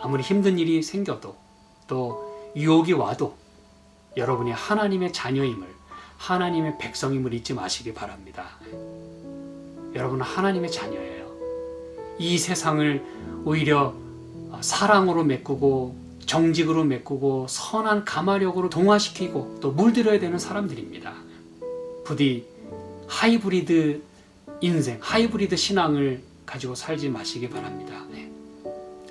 아무리 힘든 일이 생겨도 또 유혹이 와도 여러분이 하나님의 자녀임을, 하나님의 백성임을 잊지 마시기 바랍니다. 여러분은 하나님의 자녀예요. 이 세상을 오히려 사랑으로 메꾸고 정직으로 메꾸고 선한 가마력으로 동화시키고 또 물들여야 되는 사람들입니다. 부디 하이브리드 인생, 하이브리드 신앙을 가지고 살지 마시기 바랍니다.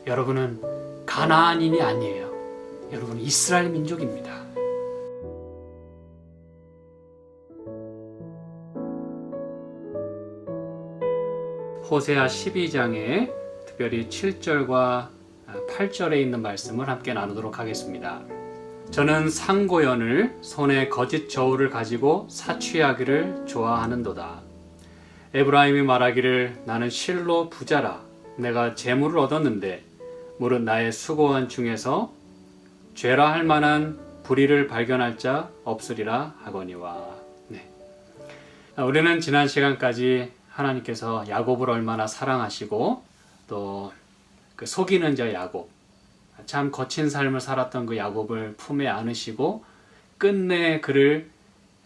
여러분은 가나안인이 아니에요. 여러분은 이스라엘 민족입니다. 호세아 12장에 특별히 7절과 8절에 있는 말씀을 함께 나누도록 하겠습니다. 저는 상고연을 손에 거짓 저울을 가지고 사취하기를 좋아하는도다. 에브라임이 말하기를 나는 실로 부자라. 내가 재물을 얻었는데 무릇 나의 수고한 중에서 죄라 할 만한 불의를 발견할 자 없으리라 하거니와. 우리는 지난 시간까지 하나님께서 야곱을 얼마나 사랑하시고 또 그 속이는 자 야곱, 참 거친 삶을 살았던 그 야곱을 품에 안으시고 끝내 그를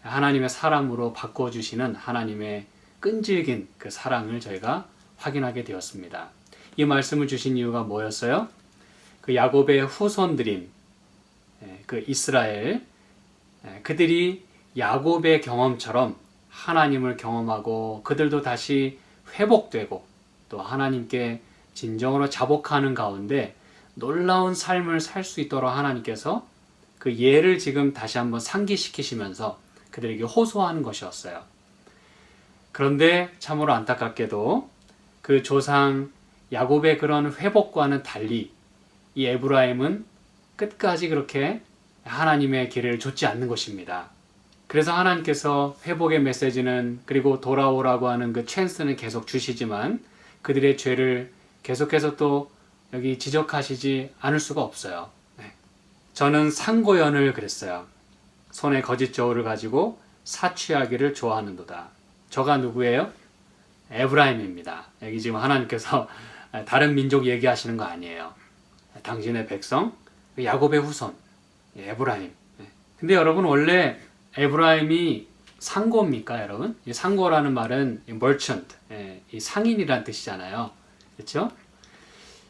하나님의 사람으로 바꿔주시는 하나님의 끈질긴 그 사랑을 저희가 확인하게 되었습니다. 이 말씀을 주신 이유가 뭐였어요? 그 야곱의 후손들인 그 이스라엘, 그들이 야곱의 경험처럼 하나님을 경험하고 그들도 다시 회복되고 또 하나님께 진정으로 자복하는 가운데 놀라운 삶을 살 수 있도록 하나님께서 그 예를 지금 다시 한번 상기시키시면서 그들에게 호소하는 것이었어요. 그런데 참으로 안타깝게도 그 조상 야곱의 그런 회복과는 달리 이 에브라임은 끝까지 그렇게 하나님의 길을 좇지 않는 것입니다. 그래서 하나님께서 회복의 메시지는 그리고 돌아오라고 하는 그 찬스는 계속 주시지만 그들의 죄를 계속해서 또 여기 지적하시지 않을 수가 없어요. 저는 상고연을 그랬어요. 손에 거짓 저울을 가지고 사취하기를 좋아하는도다. 저가 누구예요? 에브라임입니다. 여기 지금 하나님께서 다른 민족 얘기하시는 거 아니에요. 당신의 백성, 야곱의 후손, 에브라임. 근데 여러분 원래 에브라임이 상고입니까, 여러분? 이 상고라는 말은 merchant, 이 상인이란 뜻이잖아요. 그렇죠?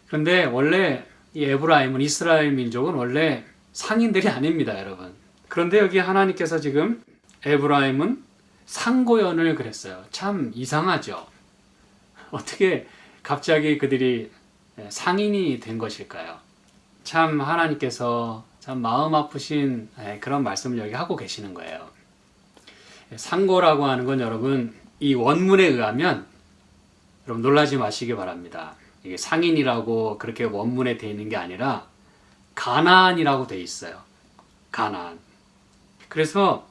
그런데 원래 이 에브라임은 이스라엘 민족은 원래 상인들이 아닙니다, 여러분. 그런데 여기 하나님께서 지금 에브라임은 상고연을 그랬어요. 참 이상하죠? 어떻게 갑자기 그들이 상인이 된 것일까요? 참 하나님께서 참 마음 아프신 그런 말씀을 여기 하고 계시는 거예요. 상고라고 하는 건 여러분 이 원문에 의하면 여러분 놀라지 마시기 바랍니다. 이게 상인이라고 그렇게 원문에 되어 있는 게 아니라 가나안이라고 되어 있어요. 가나안. 그래서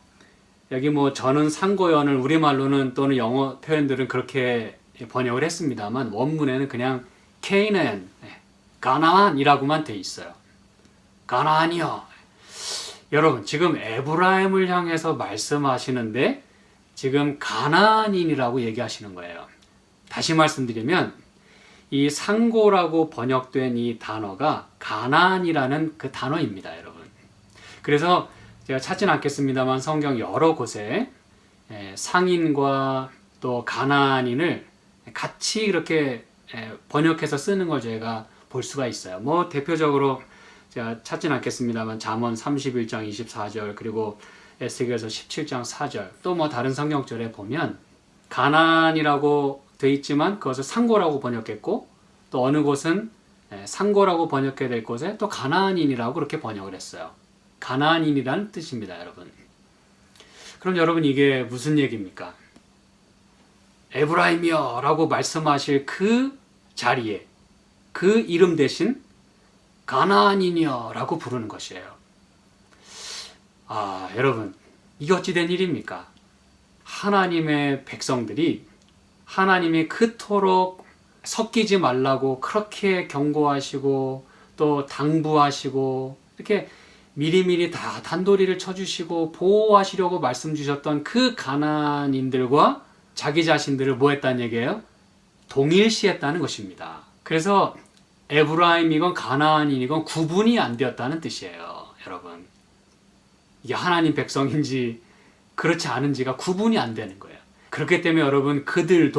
여기 뭐 저는 상고연을 우리말로는 또는 영어 표현들은 그렇게 번역을 했습니다만 원문에는 그냥 케이나안, 가나안이라고만 되어 있어요. 가나안이요. 여러분 지금 에브라임을 향해서 말씀하시는데 지금 가나안인이라고 얘기하시는 거예요. 다시 말씀드리면 이 상고라고 번역된 이 단어가 가나안이라는 그 단어입니다, 여러분. 그래서 제가 찾지는 않겠습니다만 성경 여러 곳에 상인과 또 가나안인을 같이 이렇게 번역해서 쓰는 걸 저희가 볼 수가 있어요. 뭐 대표적으로 제가 찾지는 않겠습니다만 잠언 31장 24절 그리고 에스겔서 17장 4절 또 뭐 다른 성경절에 보면 가나안이라고 돼 있지만 그것을 상고라고 번역했고 또 어느 곳은 상고라고 번역해야 될 곳에 또 가나안인이라고 그렇게 번역을 했어요. 가나안인이라는 뜻입니다, 여러분. 그럼 여러분 이게 무슨 얘기입니까? 에브라임이여 라고 말씀하실 그 자리에 그 이름 대신 가나안인이여 라고 부르는 것이에요. 아, 여러분 이게 어찌 된 일입니까? 하나님의 백성들이 하나님이 그토록 섞이지 말라고 그렇게 경고하시고 또 당부하시고 이렇게 미리미리 다 단도리를 쳐주시고 보호하시려고 말씀 주셨던 그 가나안인들과 자기 자신들을 뭐 했다는 얘기예요? 동일시했다는 것입니다. 그래서 에브라임이건 가나안이건 구분이 안 되었다는 뜻이에요. 여러분, 이게 하나님 백성인지 그렇지 않은지가 구분이 안 되는 거예요. 그렇기 때문에 여러분, 그들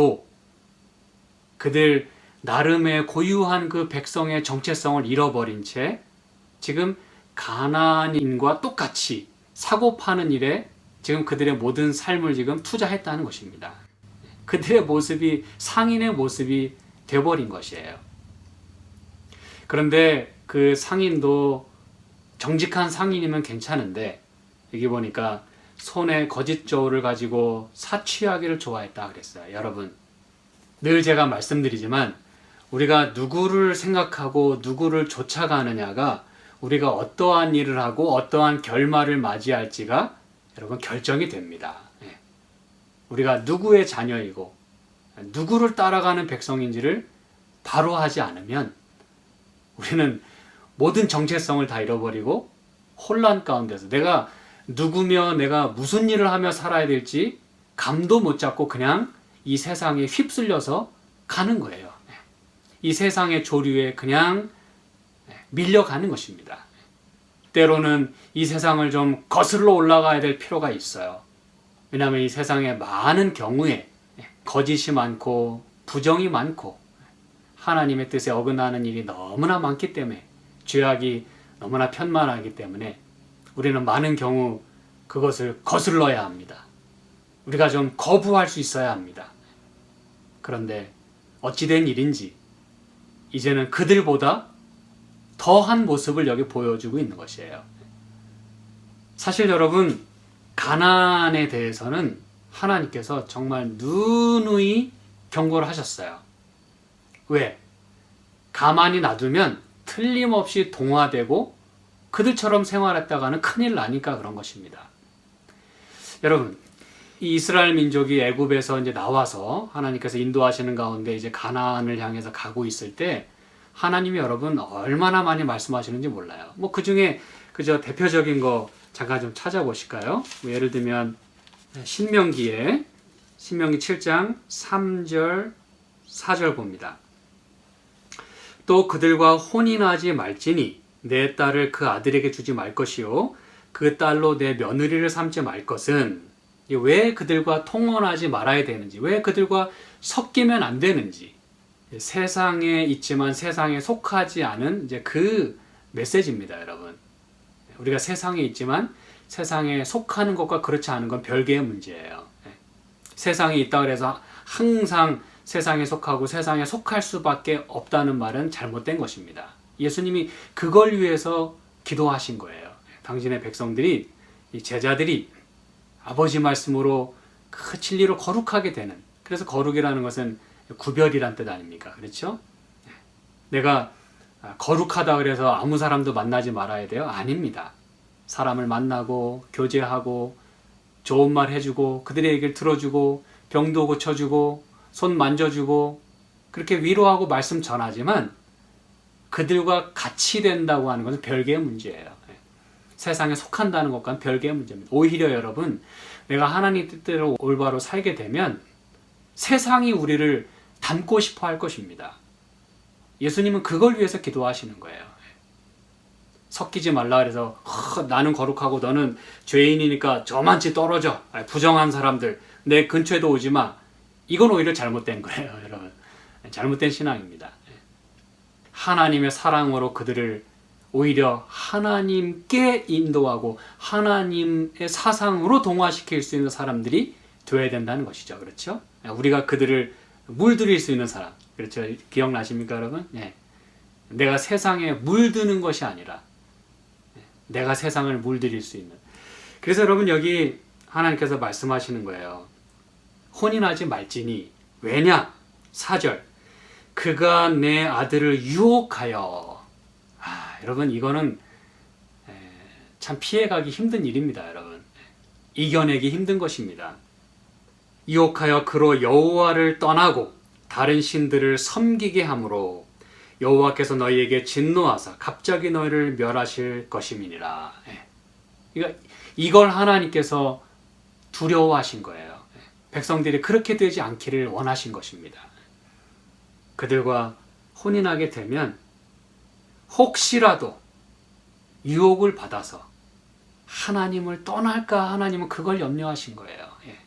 나름의 고유한 그 백성의 정체성을 잃어버린 채 지금 가나안인과 똑같이 사고 파는 일에 지금 그들의 모든 삶을 지금 투자했다는 것입니다. 그들의 모습이 상인의 모습이 되어버린 것이에요. 그런데 그 상인도 정직한 상인이면 괜찮은데, 여기 보니까 손에 거짓 저울을 가지고 사취하기를 좋아했다 그랬어요. 여러분, 늘 제가 말씀드리지만 우리가 누구를 생각하고 누구를 쫓아가느냐가 우리가 어떠한 일을 하고 어떠한 결말을 맞이할지가 여러분 결정이 됩니다. 우리가 누구의 자녀이고 누구를 따라가는 백성인지를 바로 하지 않으면 우리는 모든 정체성을 다 잃어버리고 혼란 가운데서 내가 누구며 내가 무슨 일을 하며 살아야 될지 감도 못 잡고 그냥 이 세상에 휩쓸려서 가는 거예요. 이 세상의 조류에 그냥 밀려가는 것입니다. 때로는 이 세상을 좀 거슬러 올라가야 될 필요가 있어요. 왜냐하면 이 세상에 많은 경우에 거짓이 많고 부정이 많고 하나님의 뜻에 어긋나는 일이 너무나 많기 때문에, 죄악이 너무나 편만하기 때문에 우리는 많은 경우 그것을 거슬러야 합니다. 우리가 좀 거부할 수 있어야 합니다. 그런데 어찌된 일인지 이제는 그들보다 더한 모습을 여기 보여주고 있는 것이에요. 사실 여러분, 가나안에 대해서는 하나님께서 정말 누누이 경고를 하셨어요. 왜? 가만히 놔두면 틀림없이 동화되고 그들처럼 생활했다가는 큰일 나니까 그런 것입니다. 여러분, 이 이스라엘 민족이 애굽에서 이제 나와서 하나님께서 인도하시는 가운데 이제 가나안을 향해서 가고 있을 때 하나님이 여러분 얼마나 많이 말씀하시는지 몰라요. 뭐 그 중에 그저 대표적인 거 잠깐 좀 찾아보실까요? 뭐 예를 들면 신명기 7장 3절 4절 봅니다. 또 그들과 혼인하지 말지니 내 딸을 그 아들에게 주지 말 것이요 그 딸로 내 며느리를 삼지 말 것은, 왜 그들과 통혼하지 말아야 되는지, 왜 그들과 섞이면 안 되는지, 세상에 있지만 세상에 속하지 않은 이제 그 메시지입니다, 여러분. 우리가 세상에 있지만 세상에 속하는 것과 그렇지 않은 건 별개의 문제예요. 세상에 있다 그래서 항상 세상에 속하고 세상에 속할 수밖에 없다는 말은 잘못된 것입니다. 예수님이 그걸 위해서 기도하신 거예요. 당신의 백성들이, 이 제자들이 아버지 말씀으로 그 진리로 거룩하게 되는, 그래서 거룩이라는 것은 구별이란 뜻 아닙니까? 그렇죠? 내가 거룩하다 그래서 아무 사람도 만나지 말아야 돼요? 아닙니다. 사람을 만나고 교제하고 좋은 말 해주고 그들의 얘기를 들어주고 병도 고쳐주고 손 만져주고 그렇게 위로하고 말씀 전하지만 그들과 같이 된다고 하는 것은 별개의 문제예요. 세상에 속한다는 것과는 별개의 문제입니다. 오히려 여러분, 내가 하나님 뜻대로 올바로 살게 되면 세상이 우리를 닮고 싶어 할 것입니다. 예수님은 그걸 위해서 기도하시는 거예요. 섞이지 말라 그래서 나는 거룩하고 너는 죄인이니까 저만치 떨어져, 부정한 사람들 내 근처에도 오지 마. 이건 오히려 잘못된 거예요, 여러분. 잘못된 신앙입니다. 하나님의 사랑으로 그들을 오히려 하나님께 인도하고 하나님의 사상으로 동화시킬 수 있는 사람들이 되어야 된다는 것이죠. 그렇죠? 우리가 그들을 물들일 수 있는 사람. 그렇죠? 기억나십니까, 여러분? 네. 내가 세상에 물드는 것이 아니라 내가 세상을 물들일 수 있는. 그래서 여러분, 여기 하나님께서 말씀하시는 거예요. 혼인하지 말지니. 왜냐? 4절. 그가 내 아들을 유혹하여. 여러분, 이거는 참 피해가기 힘든 일입니다, 여러분. 이겨내기 힘든 것입니다. 유혹하여 그로 여호와를 떠나고 다른 신들을 섬기게 함으로 여호와께서 너희에게 진노하사 갑자기 너희를 멸하실 것임이니라. 그러니까 이걸 하나님께서 두려워하신 거예요. 백성들이 그렇게 되지 않기를 원하신 것입니다. 그들과 혼인하게 되면 혹시라도 유혹을 받아서 하나님을 떠날까, 하나님은 그걸 염려하신 거예요. 예.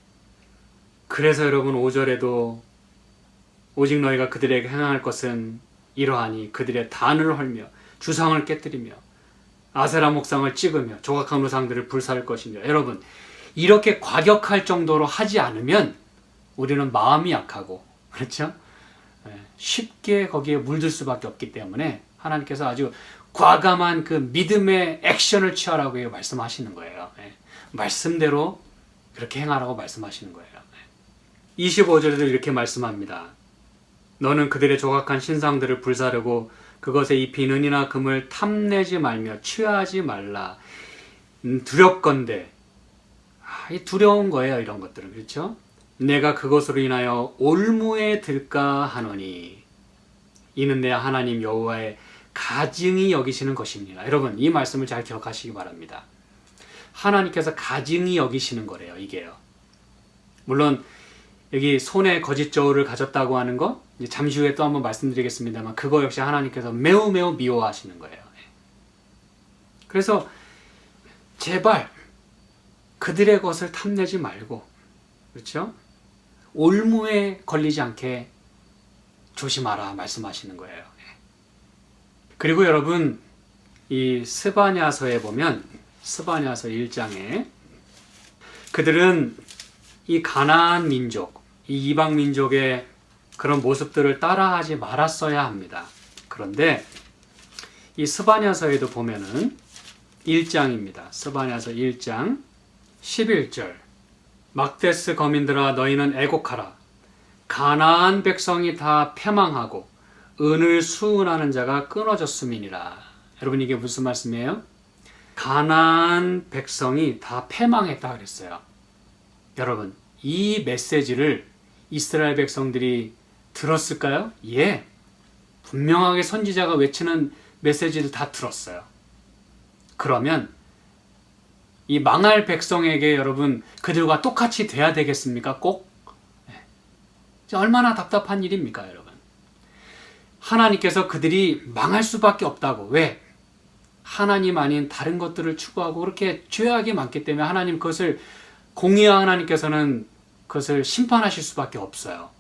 그래서 여러분 5절에도 오직 너희가 그들에게 행할 것은 이러하니 그들의 단을 헐며 주상을 깨뜨리며 아세라 목상을 찍으며 조각한 우상들을 불사할 것이며. 여러분 이렇게 과격할 정도로 하지 않으면 우리는 마음이 약하고, 그렇죠? 쉽게 거기에 물들 수밖에 없기 때문에 하나님께서 아주 과감한 그 믿음의 액션을 취하라고 말씀하시는 거예요. 말씀대로 그렇게 행하라고 말씀하시는 거예요. 25절에도 이렇게 말씀합니다. 너는 그들의 조각한 신상들을 불사르고 그것에 입힌 은이나 금을 탐내지 말며 취하지 말라. 두렵건대. 이 두려운 거예요, 이런 것들은. 그렇죠? 내가 그것으로 인하여 올무에 들까 하노니 이는 내 하나님 여호와의 가증히 여기시는 것입니다. 여러분 이 말씀을 잘 기억하시기 바랍니다. 하나님께서 가증히 여기시는 거래요, 이게요. 물론 여기 손에 거짓 저울을 가졌다고 하는 거 잠시 후에 또 한번 말씀드리겠습니다만 그거 역시 하나님께서 매우 매우 미워하시는 거예요. 그래서 제발 그들의 것을 탐내지 말고, 그렇죠? 올무에 걸리지 않게 조심하라 말씀하시는 거예요. 그리고 여러분 이 스바냐서에 보면 스바냐서 1장에 그들은 이 가나안 민족, 이 이방 민족의 그런 모습들을 따라하지 말았어야 합니다. 그런데 이 스바냐서에도 보면은 1장입니다. 스바냐서 1장 11절 막데스 거민들아 너희는 애곡하라. 가나안 백성이 다 패망하고 은을 수은하는 자가 끊어졌음이니라. 여러분 이게 무슨 말씀이에요? 가나안 백성이 다 패망했다 그랬어요. 여러분 이 메시지를 이스라엘 백성들이 들었을까요? 예, 분명하게 선지자가 외치는 메시지를 다 들었어요. 그러면 이 망할 백성에게 여러분 그들과 똑같이 돼야 되겠습니까? 꼭? 얼마나 답답한 일입니까, 여러분? 하나님께서 그들이 망할 수밖에 없다고. 왜? 하나님 아닌 다른 것들을 추구하고 그렇게 죄악이 많기 때문에 하나님 그것을 공의와 하나님께서는 그것을 심판하실 수밖에 없어요.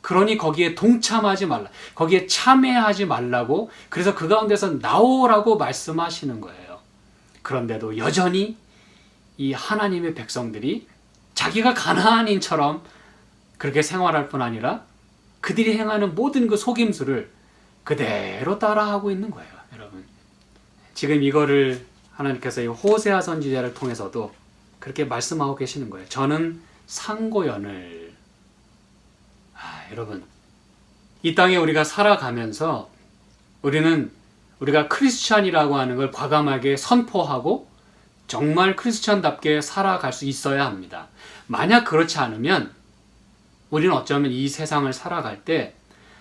그러니 거기에 동참하지 말라. 거기에 참여하지 말라고. 그래서 그 가운데서 나오라고 말씀하시는 거예요. 그런데도 여전히 이 하나님의 백성들이 자기가 가나안인처럼 그렇게 생활할 뿐 아니라 그들이 행하는 모든 그 속임수를 그대로 따라하고 있는 거예요, 여러분. 지금 이거를 하나님께서 이 호세아 선지자를 통해서도 그렇게 말씀하고 계시는 거예요. 저는 상고연을. 여러분 이 땅에 우리가 살아가면서 우리가 크리스찬이라고 하는 걸 과감하게 선포하고 정말 크리스찬답게 살아갈 수 있어야 합니다. 만약 그렇지 않으면 우리는 어쩌면 이 세상을 살아갈 때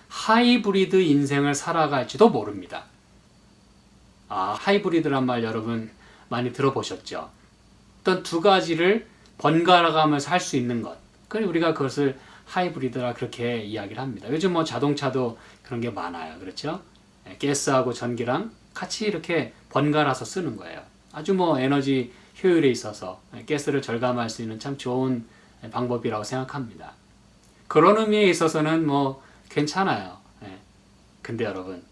하이브리드 인생을 살아갈지도 모릅니다. 하이브리드란 말 여러분 많이 들어보셨죠? 어떤 두 가지를 번갈아가면서 할 수 있는 것. 그래서 우리가 그것을 하이브리드라 그렇게 이야기를 합니다. 요즘 뭐 자동차도 그런 게 많아요. 그렇죠? 가스하고 전기랑 같이 이렇게 번갈아서 쓰는 거예요. 아주 뭐 에너지 효율에 있어서 가스를 절감할 수 있는 참 좋은 방법이라고 생각합니다. 그런 의미에 있어서는 뭐 괜찮아요. 근데 여러분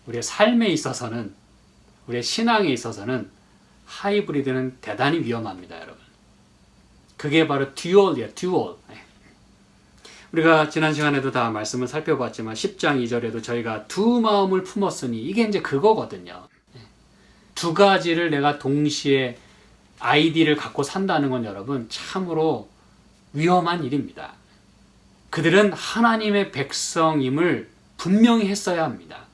우리의 삶에 있어서는, 우리의 신앙에 있어서는 하이브리드는 대단히 위험합니다, 여러분. 그게 바로 듀얼이에요, 듀얼. 우리가 지난 시간에도 다 말씀을 살펴봤지만 10장 2절에도 저희가 두 마음을 품었으니 이게 이제 그거거든요. 두 가지를 내가 동시에 아이디를 갖고 산다는 건 여러분 참으로 위험한 일입니다. 그들은 하나님의 백성임을 분명히 했어야 합니다.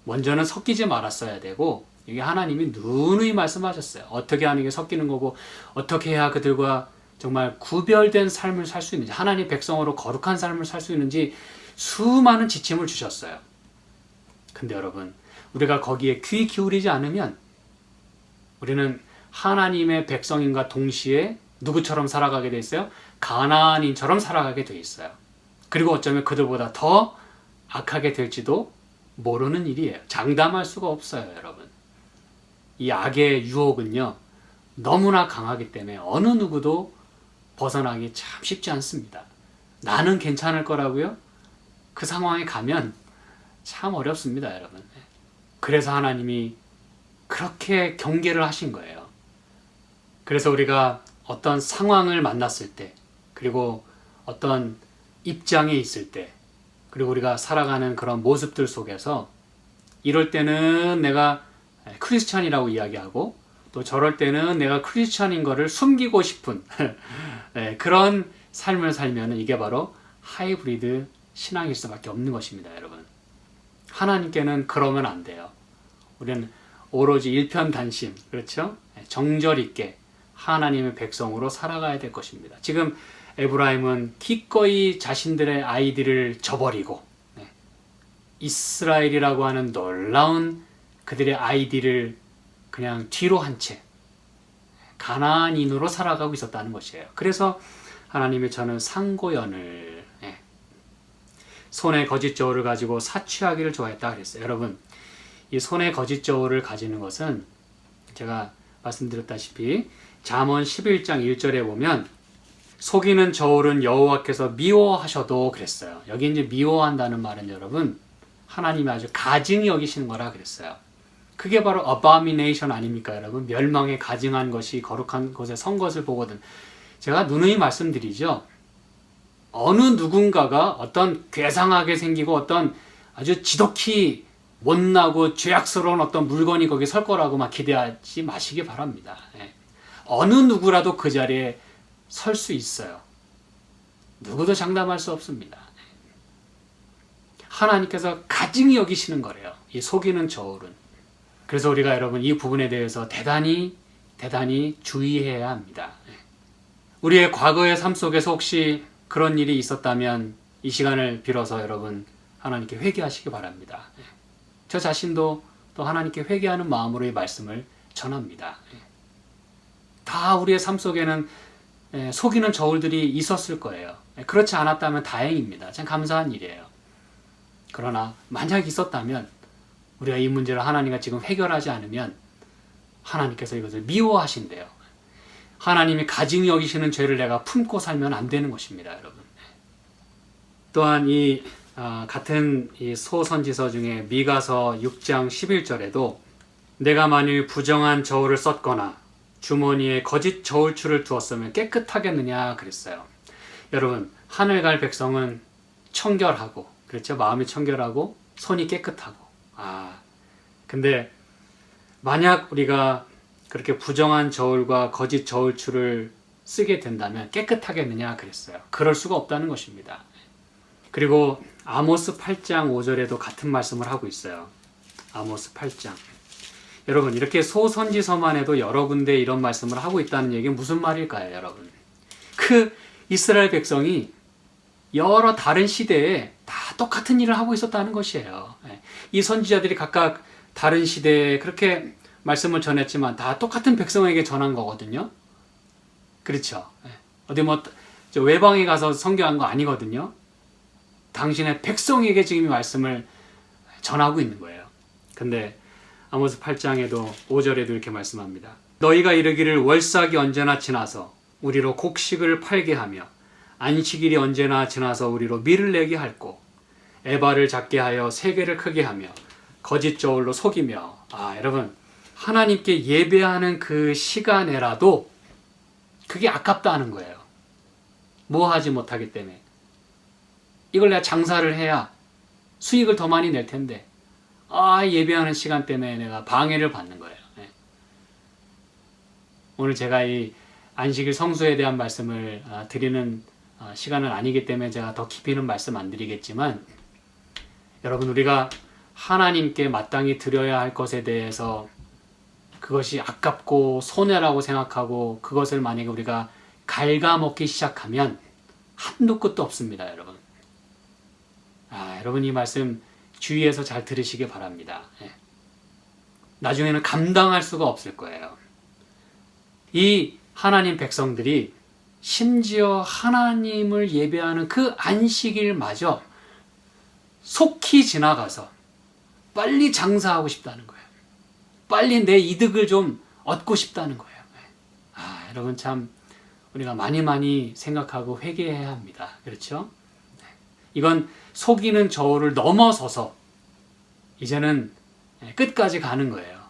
먼저는 섞이지 말았어야 되고 이게 하나님이 누누이 말씀하셨어요. 어떻게 하는 게 섞이는 거고 어떻게 해야 그들과 정말 구별된 삶을 살 수 있는지, 하나님 백성으로 거룩한 삶을 살 수 있는지 수많은 지침을 주셨어요. 근데 여러분 우리가 거기에 귀 기울이지 않으면 우리는 하나님의 백성인과 동시에 누구처럼 살아가게 돼 있어요? 가나안인처럼 살아가게 돼 있어요. 그리고 어쩌면 그들보다 더 악하게 될지도 모르는 일이에요. 장담할 수가 없어요, 여러분. 이 악의 유혹은요, 너무나 강하기 때문에 어느 누구도 벗어나기 참 쉽지 않습니다. 나는 괜찮을 거라고요? 그 상황에 가면 참 어렵습니다, 여러분. 그래서 하나님이 그렇게 경계를 하신 거예요. 그래서 우리가 어떤 상황을 만났을 때, 그리고 어떤 입장에 있을 때, 그리고 우리가 살아가는 그런 모습들 속에서 이럴 때는 내가 크리스찬이라고 이야기하고 또 저럴 때는 내가 크리스찬인 거를 숨기고 싶은 그런 삶을 살면 이게 바로 하이브리드 신앙일 수밖에 없는 것입니다, 여러분. 하나님께는 그러면 안 돼요. 우리는 오로지 일편단심, 그렇죠? 정절 있게 하나님의 백성으로 살아가야 될 것입니다. 지금 에브라임은 기꺼이 자신들의 아이들을 저버리고 이스라엘이라고 하는 놀라운 그들의 아이들을 그냥 뒤로 한 채 가나안인으로 살아가고 있었다는 것이에요. 그래서 하나님이 저는 상고연을 손에 거짓 저울을 가지고 사취하기를 좋아했다 그랬어요. 여러분, 이 손에 거짓 저울을 가지는 것은 제가 말씀드렸다시피 잠언 11장 1절에 보면 속이는 저울은 여호와께서 미워하셔도 그랬어요. 여기 이제 미워한다는 말은 여러분 하나님이 아주 가증히 여기시는 거라 그랬어요. 그게 바로 abomination 아닙니까, 여러분? 멸망에 가증한 것이 거룩한 곳에 선 것을 보거든. 제가 누누이 말씀드리죠. 어느 누군가가 어떤 괴상하게 생기고 어떤 아주 지독히 못나고 죄악스러운 어떤 물건이 거기 설 거라고 막 기대하지 마시기 바랍니다. 어느 누구라도 그 자리에 설 수 있어요. 누구도 장담할 수 없습니다. 하나님께서 가증히 여기시는 거래요. 이 속이는 저울은. 그래서 우리가 여러분 이 부분에 대해서 대단히 주의해야 합니다. 우리의 과거의 삶 속에서 혹시 그런 일이 있었다면 이 시간을 빌어서 여러분 하나님께 회개하시기 바랍니다. 저 자신도 또 하나님께 회개하는 마음으로 이 말씀을 전합니다. 다 우리의 삶 속에는 속이는 저울들이 있었을 거예요. 그렇지 않았다면 다행입니다. 참 감사한 일이에요. 그러나 만약 있었다면 우리가 이 문제를 하나님과 지금 해결하지 않으면 하나님께서 이것을 미워하신대요. 하나님이 가증히 여기시는 죄를 내가 품고 살면 안 되는 것입니다, 여러분. 또한 이 같은 이 소선지서 중에 미가서 6장 11절에도 내가 만일 부정한 저울을 썼거나 주머니에 거짓 저울추를 두었으면 깨끗하겠느냐 그랬어요. 여러분, 하늘 갈 백성은 청결하고, 그렇죠? 마음이 청결하고 손이 깨끗하고. 근데 만약 우리가 그렇게 부정한 저울과 거짓 저울추를 쓰게 된다면 깨끗하겠느냐 그랬어요. 그럴 수가 없다는 것입니다. 그리고 아모스 8장 5절에도 같은 말씀을 하고 있어요. 아모스 8장. 여러분, 이렇게 소선지서만 해도 여러 군데 이런 말씀을 하고 있다는 얘기는 무슨 말일까요, 여러분? 그 이스라엘 백성이 여러 다른 시대에 다 똑같은 일을 하고 있었다는 것이에요. 이 선지자들이 각각 다른 시대에 그렇게 말씀을 전했지만 다 똑같은 백성에게 전한 거거든요. 그렇죠? 어디 뭐 외방에 가서 선교한 거 아니거든요. 당신의 백성에게 지금 이 말씀을 전하고 있는 거예요. 근데 아모스 8장에도 5절에도 이렇게 말씀합니다. 너희가 이르기를 월삭이 언제나 지나서 우리로 곡식을 팔게 하며 안식일이 언제나 지나서 우리로 밀을 내게 할고 에바를 작게 하여 세계를 크게 하며 거짓 저울로 속이며. 여러분, 하나님께 예배하는 그 시간에라도 그게 아깝다는 거예요. 뭐 하지 못하기 때문에. 이걸 내가 장사를 해야 수익을 더 많이 낼 텐데 예배하는 시간 때문에 내가 방해를 받는 거예요. 오늘 제가 이 안식일 성수에 대한 말씀을 드리는 시간은 아니기 때문에 제가 더 깊이는 말씀 안 드리겠지만, 여러분, 우리가 하나님께 마땅히 드려야 할 것에 대해서 그것이 아깝고 손해라고 생각하고 그것을 만약에 우리가 갉아먹기 시작하면 한도 끝도 없습니다, 여러분. 여러분, 이 말씀 주의해서 잘 들으시기 바랍니다. 나중에는 감당할 수가 없을 거예요. 이 하나님 백성들이 심지어 하나님을 예배하는 그 안식일마저 속히 지나가서 빨리 장사하고 싶다는 거예요. 빨리 내 이득을 좀 얻고 싶다는 거예요. 여러분 참 우리가 많이 생각하고 회개해야 합니다. 그렇죠? 이건 속이는 저울을 넘어서서 이제는 끝까지 가는 거예요.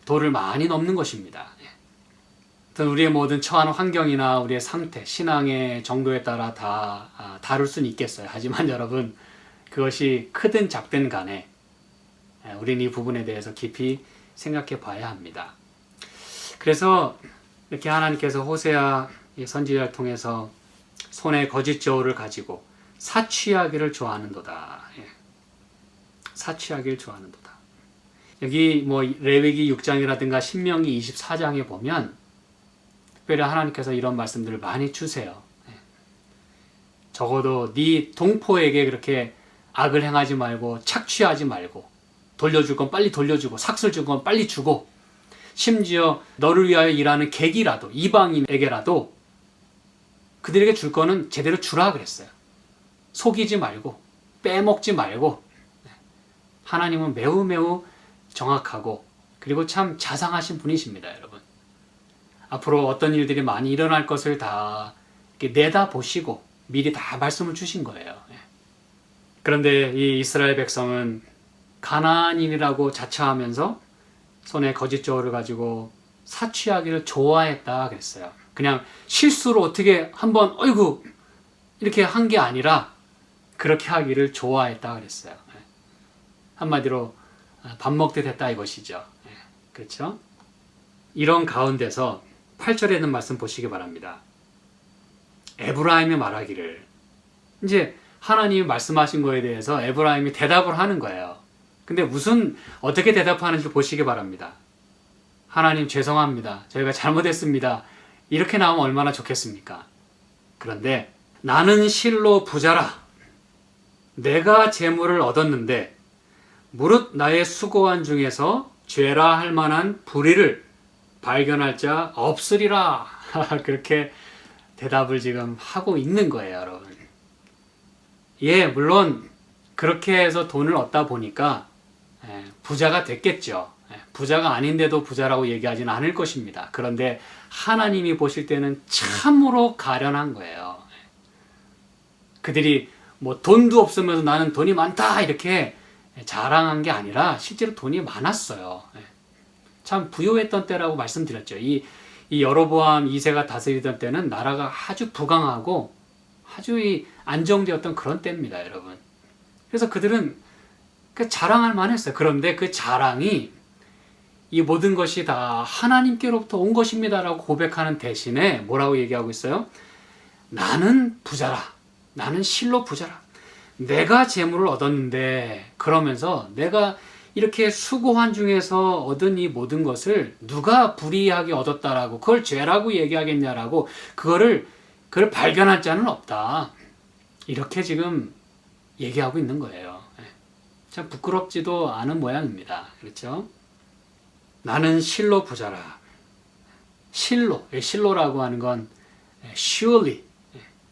도를 많이 넘는 것입니다. 우리의 모든 처한 환경이나 우리의 상태, 신앙의 정도에 따라 다 다룰 수는 있겠어요. 하지만 여러분 그것이 크든 작든 간에 우리는 이 부분에 대해서 깊이 생각해 봐야 합니다. 그래서 이렇게 하나님께서 호세아 선지자를 통해서 손에 거짓 저울을 가지고 사취하기를 좋아하는도다. 사취하기를 좋아하는도다. 여기 레위기 6장이라든가 신명기 24장에 보면 특별히 하나님께서 이런 말씀들을 많이 주세요. 적어도 네 동포에게 그렇게 악을 행하지 말고 착취하지 말고 돌려줄 건 빨리 돌려주고 삭슬 줄 건 빨리 주고 심지어 너를 위하여 일하는 객이라도 이방인에게라도 그들에게 줄 거는 제대로 주라 그랬어요. 속이지 말고 빼먹지 말고. 하나님은 매우 정확하고 그리고 참 자상하신 분이십니다. 여러분 앞으로 어떤 일들이 많이 일어날 것을 다 이렇게 내다보시고 미리 다 말씀을 주신 거예요. 그런데 이 이스라엘 백성은 가나안인이라고 자처하면서 손에 거짓 저울을 가지고 사취하기를 좋아했다 그랬어요. 그냥 실수로 어떻게 한번 어이구 이렇게 한 게 아니라 그렇게 하기를 좋아했다 그랬어요. 한마디로 밥 먹듯 했다 이것이죠. 그렇죠? 이런 가운데서 8절에 있는 말씀 보시기 바랍니다. 에브라임이 말하기를, 이제 하나님이 말씀하신 거에 대해서 에브라임이 대답을 하는 거예요. 근데 어떻게 대답하는지 보시기 바랍니다. 하나님 죄송합니다. 저희가 잘못했습니다. 이렇게 나오면 얼마나 좋겠습니까? 그런데 나는 실로 부자라. 내가 재물을 얻었는데 무릇 나의 수고한 중에서 죄라 할 만한 불의를 발견할 자 없으리라. 그렇게 대답을 지금 하고 있는 거예요, 여러분. 물론 그렇게 해서 돈을 얻다 보니까 부자가 됐겠죠. 부자가 아닌데도 부자라고 얘기하지는 않을 것입니다. 그런데 하나님이 보실 때는 참으로 가련한 거예요. 그들이 돈도 없으면서 나는 돈이 많다 이렇게 자랑한 게 아니라 실제로 돈이 많았어요. 참 부유했던 때라고 말씀드렸죠. 이 여로보암 2세가 다스리던 때는 나라가 아주 부강하고 아주 안정되었던 그런 때입니다, 여러분. 그래서 그들은 자랑할 만했어요. 그런데 그 자랑이 이 모든 것이 다 하나님께로부터 온 것입니다라고 고백하는 대신에 뭐라고 얘기하고 있어요? 나는 부자라. 나는 실로 부자라. 내가 재물을 얻었는데, 그러면서 내가 이렇게 수고한 중에서 얻은 이 모든 것을 누가 불의하게 얻었다라고 그걸 죄라고 얘기하겠냐라고 그걸 발견할 자는 없다. 이렇게 지금 얘기하고 있는 거예요. 참 부끄럽지도 않은 모양입니다. 그렇죠? 나는 실로 부자라. 실로라고 하는 건 surely,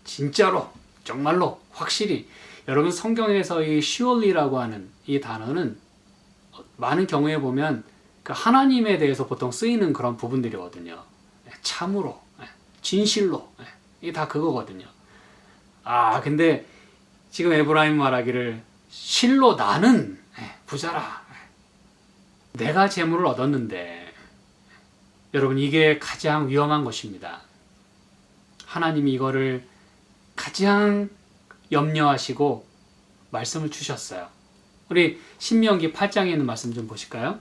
진짜로, 정말로, 확실히. 여러분 성경에서 이 surely라고 하는 이 단어는 많은 경우에 보면 하나님에 대해서 보통 쓰이는 그런 부분들이거든요. 참으로, 진실로, 이게 다 그거거든요. 근데 지금 에브라임 말하기를 실로 나는 부자라. 내가 재물을 얻었는데, 여러분 이게 가장 위험한 것입니다. 하나님이 이거를 가장 염려하시고 말씀을 주셨어요. 우리 신명기 8장에 있는 말씀 좀 보실까요?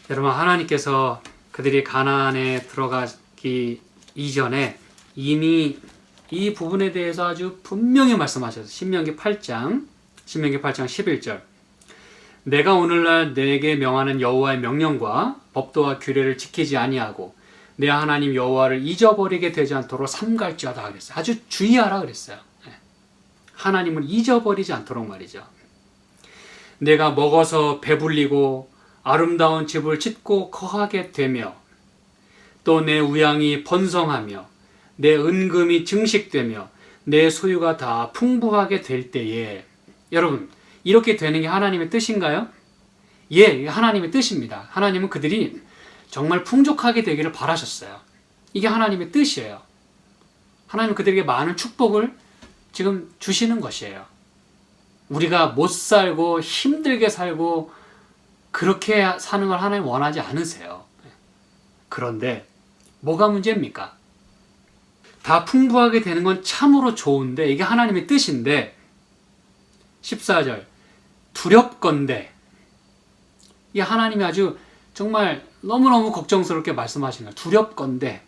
여러분 하나님께서 그들이 가나안에 들어가기 이전에 이미 이 부분에 대해서 아주 분명히 말씀하셨어요. 신명기 8장 11절. 내가 오늘날 내게 명하는 여호와의 명령과 법도와 규례를 지키지 아니하고 내 하나님 여호와를 잊어버리게 되지 않도록 삼갈지어다 그랬어요. 아주 주의하라 그랬어요. 하나님을 잊어버리지 않도록 말이죠. 내가 먹어서 배불리고 아름다운 집을 짓고 거하게 되며 또 내 우양이 번성하며 내 은금이 증식되며 내 소유가 다 풍부하게 될 때에, 여러분 이렇게 되는 게 하나님의 뜻인가요? 예, 이게 하나님의 뜻입니다. 하나님은 그들이 정말 풍족하게 되기를 바라셨어요. 이게 하나님의 뜻이에요. 하나님은 그들에게 많은 축복을 지금 주시는 것이에요. 우리가 못 살고 힘들게 살고 그렇게 사는 걸 하나님 원하지 않으세요. 그런데 뭐가 문제입니까? 다 풍부하게 되는 건 참으로 좋은데 이게 하나님의 뜻인데 14절 두렵건대 이게 하나님이 아주 정말 너무너무 걱정스럽게 말씀하시는 거예요. 두렵건대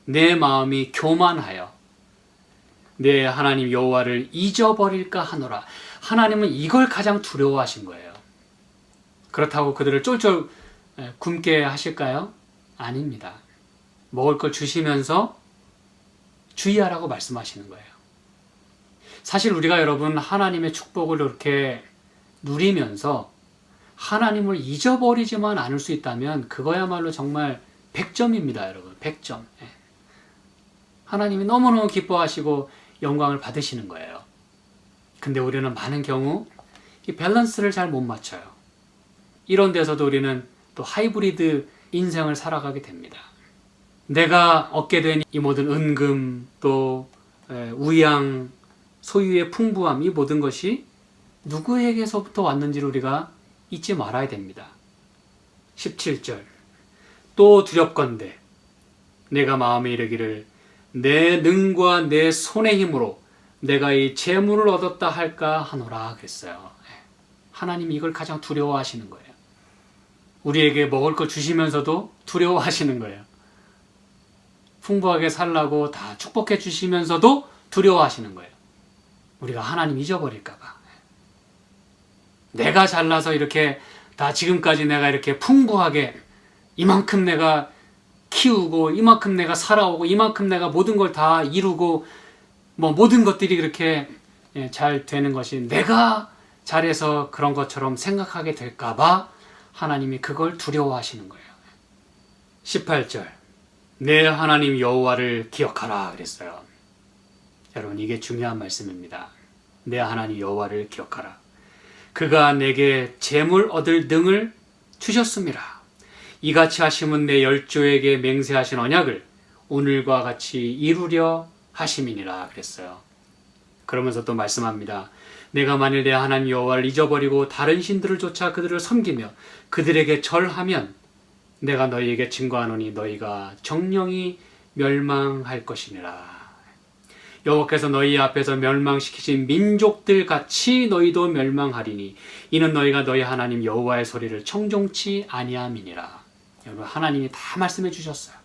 내 마음이 교만하여 내 하나님 여호와를 잊어버릴까 하노라. 하나님은 이걸 가장 두려워하신 거예요. 그렇다고 그들을 쫄쫄 굶게 하실까요? 아닙니다. 먹을 걸 주시면서 주의하라고 말씀하시는 거예요. 사실 우리가 여러분 하나님의 축복을 이렇게 누리면서 하나님을 잊어버리지만 않을 수 있다면 그거야말로 정말 100점입니다, 여러분. 100점. 하나님이 너무너무 기뻐하시고 영광을 받으시는 거예요. 근데 우리는 많은 경우 이 밸런스를 잘 못 맞춰요. 이런 데서도 우리는 또 하이브리드 인생을 살아가게 됩니다. 내가 얻게 된 이 모든 은금 또 우양 소유의 풍부함 이 모든 것이 누구에게서부터 왔는지를 우리가 잊지 말아야 됩니다. 17절 또 두렵건대 내가 마음에 이르기를 내 능과 내 손의 힘으로 내가 이 재물을 얻었다 할까 하노라 그랬어요. 하나님이 이걸 가장 두려워하시는 거예요. 우리에게 먹을 거 주시면서도 두려워하시는 거예요. 풍부하게 살라고 다 축복해 주시면서도 두려워하시는 거예요. 우리가 하나님 잊어버릴까 봐. 내가 잘나서 이렇게 다 지금까지 내가 이렇게 풍부하게 이만큼 내가 키우고 이만큼 내가 살아오고 이만큼 내가 모든 걸 다 이루고 뭐 모든 것들이 그렇게 잘 되는 것이 내가 잘해서 그런 것처럼 생각하게 될까 봐 하나님이 그걸 두려워하시는 거예요. 18절 내 하나님 여호와를 기억하라 그랬어요. 여러분 이게 중요한 말씀입니다. 내 하나님 여호와를 기억하라. 그가 내게 재물 얻을 능을 주셨음이라. 이같이 하심은 내 열조에게 맹세하신 언약을 오늘과 같이 이루려 하심이니라 그랬어요. 그러면서 또 말씀합니다. 내가 만일 내 하나님 여호와를 잊어버리고 다른 신들을 쫓아 그들을 섬기며 그들에게 절하면 내가 너희에게 증거하노니 너희가 정령이 멸망할 것이니라. 여호와께서 너희 앞에서 멸망시키신 민족들 같이 너희도 멸망하리니 이는 너희가 너희 하나님 여호와의 소리를 청종치 아니함이니라. 여러분 하나님이 다 말씀해 주셨어요.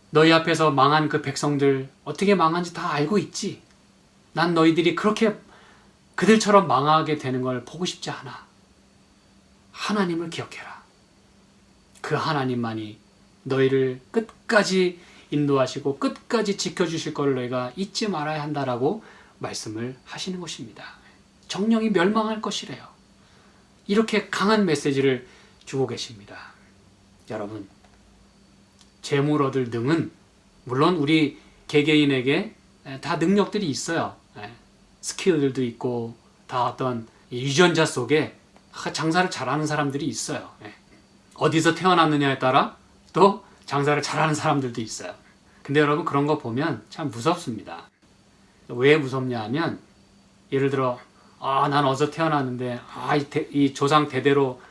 너희 앞에서 망한 그 백성들 어떻게 망한지 다 알고 있지. 난 너희들이 그렇게 그들처럼 망하게 되는 걸 보고 싶지 않아. 하나님을 기억해라. 그 하나님만이 너희를 끝까지 인도하시고 끝까지 지켜주실 것을 너희가 잊지 말아야 한다라고 말씀을 하시는 것입니다. 정령이 멸망할 것이래요. 이렇게 강한 메시지를 주고 계십니다. 여러분 재물 얻을 능은 물론 우리 개개인에게 다 능력들이 있어요. 스킬들도 있고 다 어떤 유전자 속에 장사를 잘하는 사람들이 있어요. 어디서 태어났느냐에 따라 또 장사를 잘하는 사람들도 있어요. 근데 여러분 그런 거 보면 참 무섭습니다. 왜 무섭냐 하면 예를 들어 난 어디서 태어났는데 이 조상 대대로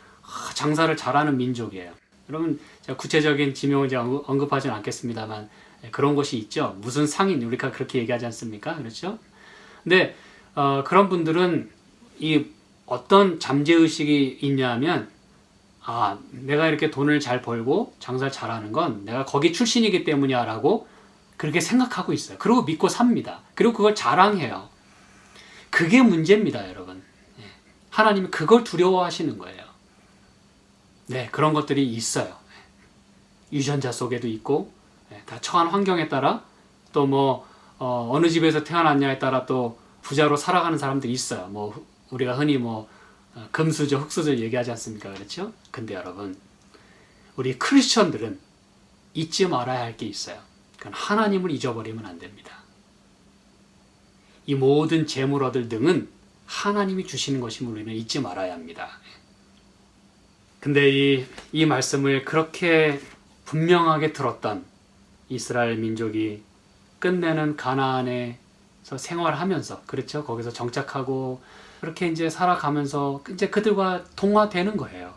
장사를 잘하는 민족이에요. 여러분 제가 구체적인 지명을 제가 언급하지는 않겠습니다만 그런 곳이 있죠. 무슨 상인 우리가 그렇게 얘기하지 않습니까? 그렇죠? 근데 그런 분들은 이 어떤 잠재의식이 있냐면 내가 이렇게 돈을 잘 벌고 장사를 잘하는 건 내가 거기 출신이기 때문이야 라고 그렇게 생각하고 있어요. 그리고 믿고 삽니다. 그리고 그걸 자랑해요. 그게 문제입니다, 여러분. 하나님이 그걸 두려워하시는 거예요. 네, 그런 것들이 있어요. 유전자 속에도 있고 다 처한 환경에 따라 또 어느 집에서 태어났냐에 따라 또 부자로 살아가는 사람들이 있어요. 우리가 흔히 금수저, 흙수저 얘기하지 않습니까? 그렇죠? 근데 여러분, 우리 크리스천들은 잊지 말아야 할 게 있어요. 그건 하나님을 잊어버리면 안 됩니다. 이 모든 재물 얻을 등은 하나님이 주시는 것임을 우리는 잊지 말아야 합니다. 근데 이 말씀을 그렇게 분명하게 들었던 이스라엘 민족이 끝내는 가나안에서 생활하면서, 그렇죠? 거기서 정착하고 그렇게 이제 살아가면서 이제 그들과 동화되는 거예요.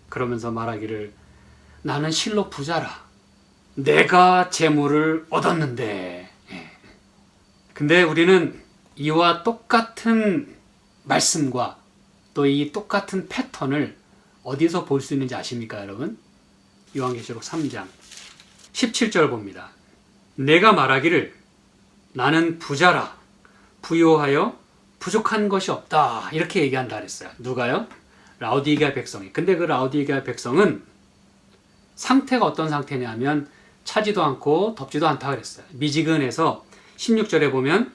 그러면서 말하기를 나는 실로 부자라. 내가 재물을 얻었는데. 근데 우리는 이와 똑같은 말씀과 또 이 똑같은 패턴을 어디서 볼 수 있는지 아십니까, 여러분? 요한계시록 3장 17절 봅니다. 내가 말하기를 나는 부자라. 부요하여 부족한 것이 없다. 이렇게 얘기한다 그랬어요. 누가요? 라오디게아 백성이. 근데 그 라오디게아 백성은 상태가 어떤 상태냐면 차지도 않고 덥지도 않다 그랬어요. 미지근해서 16절에 보면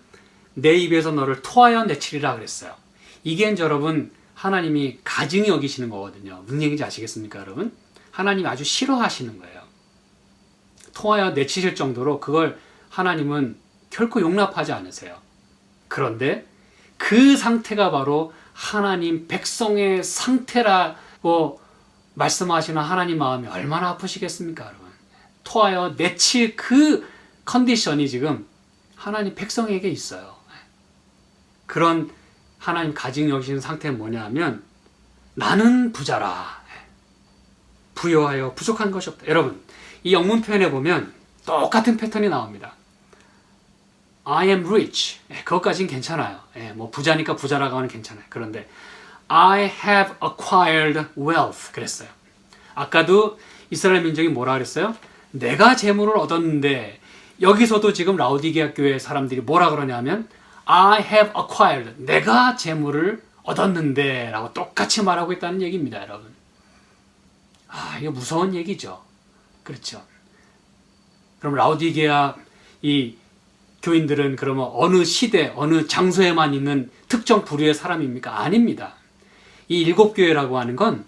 내 입에서 너를 토하여 내치리라 그랬어요. 이게 여러분 하나님이 가증히 여기시는 거거든요. 무슨 얘기인지 아시겠습니까, 여러분? 하나님이 아주 싫어하시는 거예요. 토하여 내치실 정도로 그걸 하나님은 결코 용납하지 않으세요. 그런데 그 상태가 바로 하나님 백성의 상태라고 말씀하시는 하나님 마음이 얼마나 아프시겠습니까, 여러분? 토하여 내칠 그 컨디션이 지금 하나님 백성에게 있어요. 그런 하나님 가증 여기시는 상태는 뭐냐면 나는 부자라. 부요하여 부족한 것이 없다. 여러분, 이 영문 표현에 보면 똑같은 패턴이 나옵니다. I am rich. 그것까지는 괜찮아요. 뭐 부자니까 부자라고 하면 괜찮아요. 그런데 I have acquired wealth 그랬어요. 아까도 이스라엘 민족이 뭐라 그랬어요? 내가 재물을 얻었는데, 여기서도 지금 라오디게아 교회 사람들이 뭐라 그러냐면 I have acquired. 내가 재물을 얻었는데 라고 똑같이 말하고 있다는 얘기입니다, 여러분. 이거 무서운 얘기죠. 그렇죠. 그럼 라오디게아 이 교인들은 그러면 어느 시대, 어느 장소에만 있는 특정 부류의 사람입니까? 아닙니다. 이 일곱 교회라고 하는 건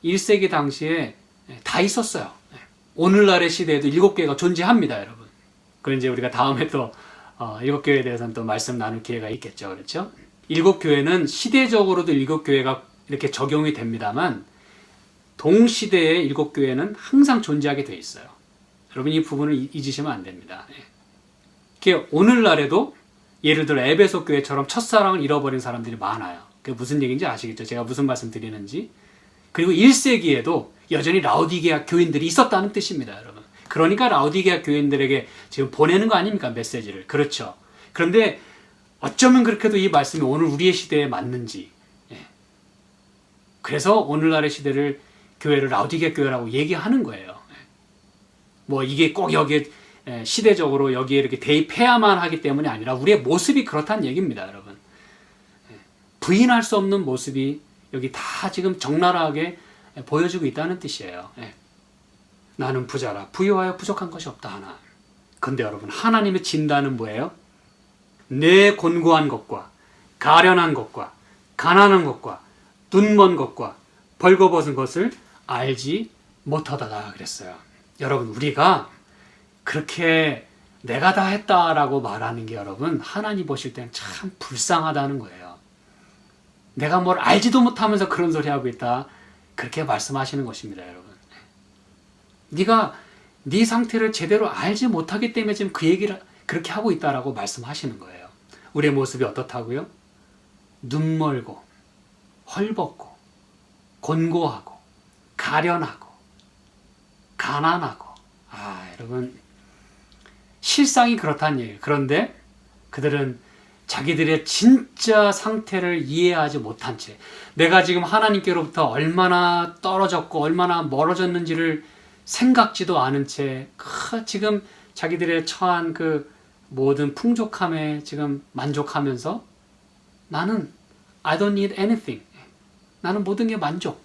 1세기 당시에 다 있었어요. 오늘날의 시대에도 일곱 교회가 존재합니다, 여러분. 그럼 이제 우리가 다음에 또 일곱 교회에 대해서는 또 말씀 나눌 기회가 있겠죠, 그렇죠? 일곱 교회는 시대적으로도 일곱 교회가 이렇게 적용이 됩니다만 동시대의 일곱 교회는 항상 존재하게 돼 있어요. 여러분 이 부분을 잊으시면 안 됩니다. 오늘날에도 예를 들어 에베소 교회처럼 첫사랑을 잃어버린 사람들이 많아요. 그게 무슨 얘기인지 아시겠죠? 제가 무슨 말씀 드리는지. 그리고 1세기에도 여전히 라오디게아 교인들이 있었다는 뜻입니다, 여러분. 그러니까 라오디게아 교인들에게 지금 보내는 거 아닙니까? 메시지를. 그렇죠. 그런데 어쩌면 그렇게도 이 말씀이 오늘 우리의 시대에 맞는지. 그래서 오늘날의 시대를 교회를 라오디게아 교회라고 얘기하는 거예요. 뭐 이게 꼭 여기에 시대적으로 여기에 이렇게 대입해야만 하기 때문이 아니라 우리의 모습이 그렇다는 얘기입니다, 여러분. 부인할 수 없는 모습이 여기 다 지금 적나라하게 보여지고 있다는 뜻이에요. 나는 부자라. 부유하여 부족한 것이 없다 하나. 근데 여러분 하나님의 진단은 뭐예요? 내 곤고한 것과 가련한 것과 가난한 것과 눈먼 것과 벌거벗은 것을 알지 못하다가 그랬어요. 여러분 우리가 그렇게 내가 다 했다라고 말하는 게 여러분 하나님 보실 때는 참 불쌍하다는 거예요. 내가 뭘 알지도 못하면서 그런 소리 하고 있다. 그렇게 말씀하시는 것입니다, 여러분. 네가 네 상태를 제대로 알지 못하기 때문에 지금 그 얘기를 그렇게 하고 있다라고 말씀하시는 거예요. 우리의 모습이 어떻다고요? 눈멀고 헐벗고 곤고하고 가련하고 가난하고 여러분 실상이 그렇다는 얘기예요. 그런데 그들은 자기들의 진짜 상태를 이해하지 못한 채 내가 지금 하나님께로부터 얼마나 떨어졌고 얼마나 멀어졌는지를 생각지도 않은 채 지금 자기들의 처한 그 모든 풍족함에 지금 만족하면서 나는 I don't need anything. 나는 모든 게 만족.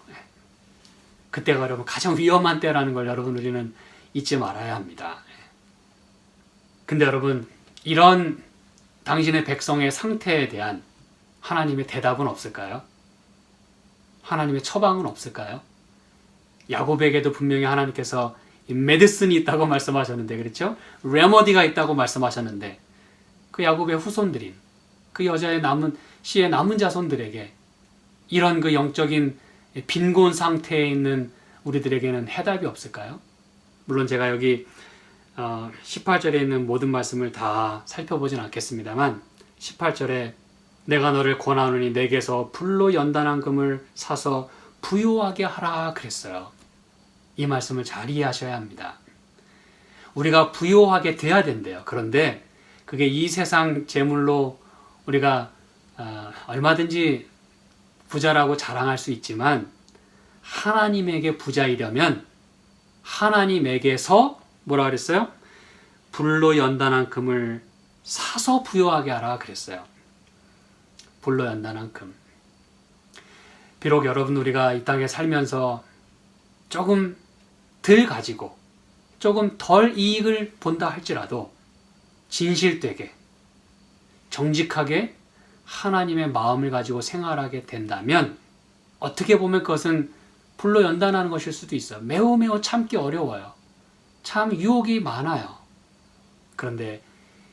그때가 여러분 가장 위험한 때라는 걸 여러분 우리는 잊지 말아야 합니다. 근데 여러분 이런 당신의 백성의 상태에 대한 하나님의 대답은 없을까요? 하나님의 처방은 없을까요? 야곱에게도 분명히 하나님께서 메디슨이 있다고 말씀하셨는데 그렇죠? 레머디가 있다고 말씀하셨는데 그 야곱의 후손들인 그 여자의 씨의 남은 자손들에게 이런 그 영적인 빈곤 상태에 있는 우리들에게는 해답이 없을까요? 물론 제가 여기 18절에 있는 모든 말씀을 다 살펴보진 않겠습니다만 18절에 내가 너를 권하노니 내게서 불로 연단한 금을 사서 부요하게 하라 그랬어요. 이 말씀을 잘 이해하셔야 합니다. 우리가 부요하게 돼야 된대요. 그런데 그게 이 세상 재물로 우리가 얼마든지 부자라고 자랑할 수 있지만 하나님에게 부자이려면 하나님에게서 뭐라 그랬어요? 불로 연단한 금을 사서 부요하게 하라 그랬어요. 불로 연단한 금. 비록 여러분 우리가 이 땅에 살면서 조금 덜 가지고 조금 덜 이익을 본다 할지라도 진실되게 정직하게 하나님의 마음을 가지고 생활하게 된다면 어떻게 보면 그것은 불로 연단하는 것일 수도 있어요. 매우 매우 참기 어려워요. 참 유혹이 많아요. 그런데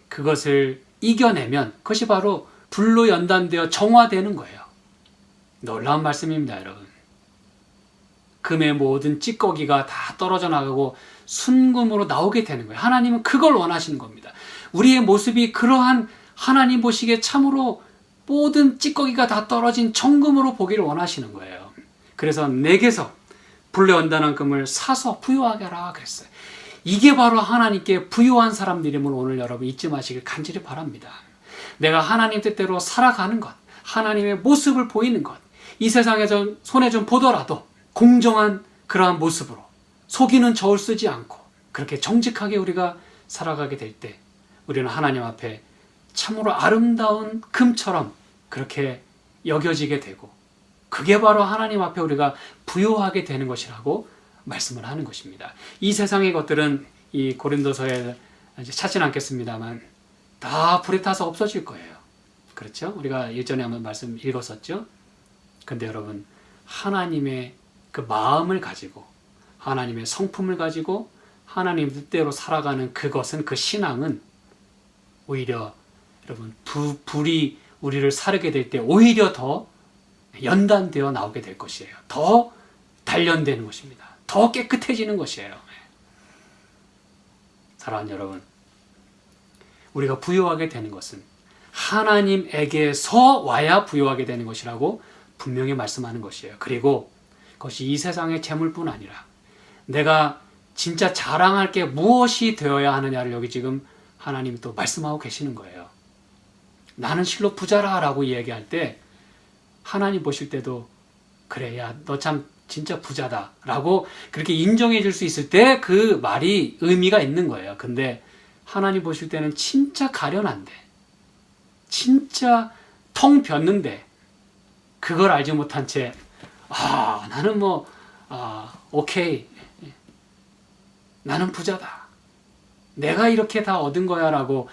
그것을 이겨내면 그것이 바로 불로 연단되어 정화되는 거예요. 놀라운 말씀입니다, 여러분. 금의 모든 찌꺼기가 다 떨어져 나가고 순금으로 나오게 되는 거예요. 하나님은 그걸 원하시는 겁니다. 우리의 모습이 그러한 하나님 보시기에 참으로 모든 찌꺼기가 다 떨어진 정금으로 보기를 원하시는 거예요. 그래서 내게서 불로 연단한 금을 사서 부요하게 하라 그랬어요. 이게 바로 하나님께 부요한 사람들임을 오늘 여러분 잊지 마시길 간절히 바랍니다. 내가 하나님 뜻대로 살아가는 것, 하나님의 모습을 보이는 것, 이 세상에서 손해 좀 보더라도 공정한 그러한 모습으로 속이는 저울 쓰지 않고 그렇게 정직하게 우리가 살아가게 될 때 우리는 하나님 앞에 참으로 아름다운 금처럼 그렇게 여겨지게 되고 그게 바로 하나님 앞에 우리가 부요하게 되는 것이라고 말씀을 하는 것입니다. 이 세상의 것들은 이 고린도서에 이제 찾진 않겠습니다만 다 불에 타서 없어질 거예요. 그렇죠? 우리가 예전에 한번 말씀 읽었었죠? 근데 여러분 하나님의 그 마음을 가지고 하나님의 성품을 가지고 하나님 뜻대로 살아가는 그것은 그 신앙은 오히려 여러분 불이 우리를 사르게 될 때 오히려 더 연단되어 나오게 될 것이에요. 더 단련되는 것입니다. 더 깨끗해지는 것이에요. 사랑하는 여러분, 우리가 부요하게 되는 것은 하나님에게서 와야 부요하게 되는 것이라고 분명히 말씀하는 것이에요. 그리고 그것이 이 세상의 재물뿐 아니라 내가 진짜 자랑할 게 무엇이 되어야 하느냐를 여기 지금 하나님이 또 말씀하고 계시는 거예요. 나는 실로 부자라 라고 이야기할 때 하나님 보실 때도 그래, 야, 너 참 진짜 부자다 라고 그렇게 인정해 줄 수 있을 때 그 말이 의미가 있는 거예요. 근데 하나님 보실 때는 진짜 가련한데 진짜 텅 비었는데 그걸 알지 못한 채 나는 오케이, 나는 부자다, 내가 이렇게 다 얻은 거야 라고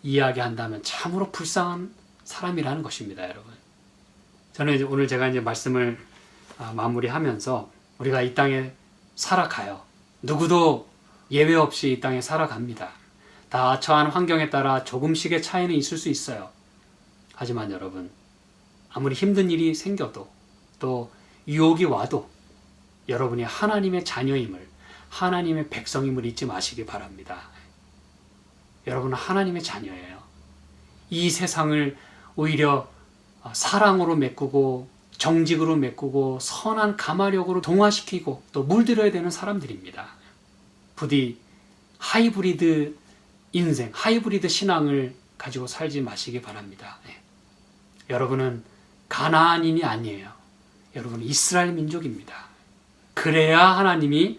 이야기한다면 참으로 불쌍한 사람이라는 것입니다. 여러분, 저는 오늘 제가 이제 말씀을 마무리하면서 우리가 이 땅에 살아가요. 누구도 예외 없이 이 땅에 살아갑니다. 다 처한 환경에 따라 조금씩의 차이는 있을 수 있어요. 하지만 여러분, 아무리 힘든 일이 생겨도 또 유혹이 와도 여러분이 하나님의 자녀임을, 하나님의 백성임을 잊지 마시기 바랍니다. 여러분은 하나님의 자녀예요. 이 세상을 오히려 사랑으로 메꾸고 정직으로 메꾸고 선한 가마력으로 동화시키고 또 물들여야 되는 사람들입니다. 부디 하이브리드 인생, 하이브리드 신앙을 가지고 살지 마시기 바랍니다. 여러분은 가나안인이 아니에요. 여러분은 이스라엘 민족입니다. 그래야 하나님이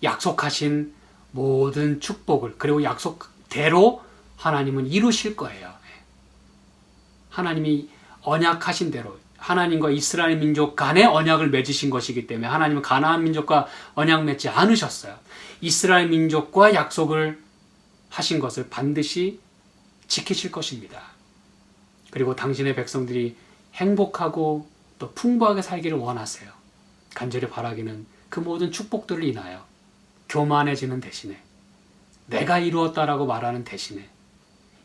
약속하신 모든 축복을, 그리고 약속대로 하나님은 이루실 거예요. 하나님이 언약하신 대로 하나님과 이스라엘 민족 간의 언약을 맺으신 것이기 때문에 하나님은 가나안 민족과 언약 맺지 않으셨어요. 이스라엘 민족과 약속을 하신 것을 반드시 지키실 것입니다. 그리고 당신의 백성들이 행복하고 또 풍부하게 살기를 원하세요. 간절히 바라기는 그 모든 축복들을 인하여 교만해지는 대신에, 내가 이루었다라고 말하는 대신에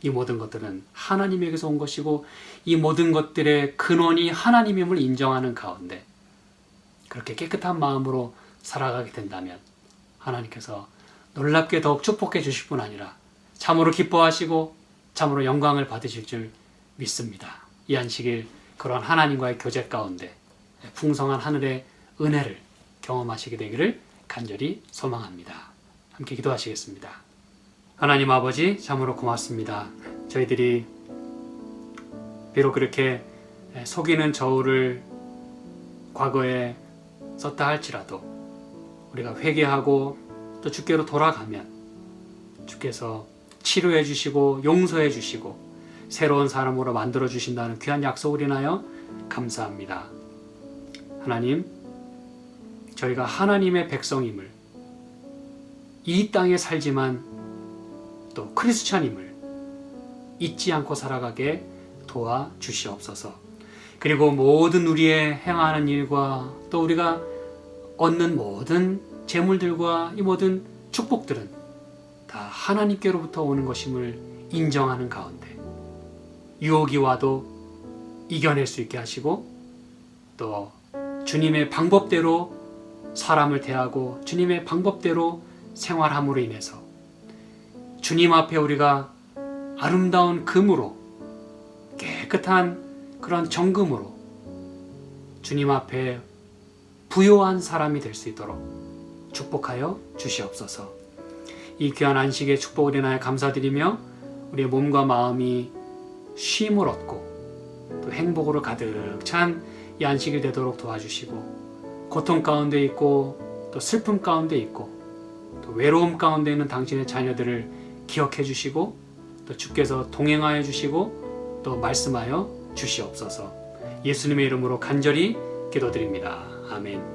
이 모든 것들은 하나님에게서 온 것이고 이 모든 것들의 근원이 하나님임을 인정하는 가운데 그렇게 깨끗한 마음으로 살아가게 된다면 하나님께서 놀랍게 더욱 축복해 주실 뿐 아니라 참으로 기뻐하시고 참으로 영광을 받으실 줄 믿습니다. 이 안식일 그러한 하나님과의 교제 가운데 풍성한 하늘의 은혜를 경험하시게 되기를 간절히 소망합니다. 함께 기도하시겠습니다. 하나님 아버지, 참으로 고맙습니다. 저희들이 비록 그렇게 속이는 저울을 과거에 썼다 할지라도 우리가 회개하고 또 주께로 돌아가면 주께서 치료해 주시고 용서해 주시고 새로운 사람으로 만들어 주신다는 귀한 약속을 인하여 감사합니다. 하나님, 저희가 하나님의 백성임을, 이 땅에 살지만 또 크리스찬임을 잊지 않고 살아가게 도와주시옵소서. 그리고 모든 우리의 행하는 일과 또 우리가 얻는 모든 재물들과 이 모든 축복들은 다 하나님께로부터 오는 것임을 인정하는 가운데 유혹이 와도 이겨낼 수 있게 하시고 또 주님의 방법대로 사람을 대하고 주님의 방법대로 생활함으로 인해서 주님 앞에 우리가 아름다운 금으로 깨끗한 그런 정금으로 주님 앞에 부요한 사람이 될 수 있도록 축복하여 주시옵소서. 이 귀한 안식의 축복을 인하여 감사드리며 우리의 몸과 마음이 쉼을 얻고 또 행복으로 가득 찬 이 안식일 되도록 도와주시고 고통 가운데 있고 또 슬픔 가운데 있고 또 외로움 가운데 있는 당신의 자녀들을 기억해 주시고 또 주께서 동행하여 주시고 또 말씀하여 주시옵소서. 예수님의 이름으로 간절히 기도드립니다. 아멘.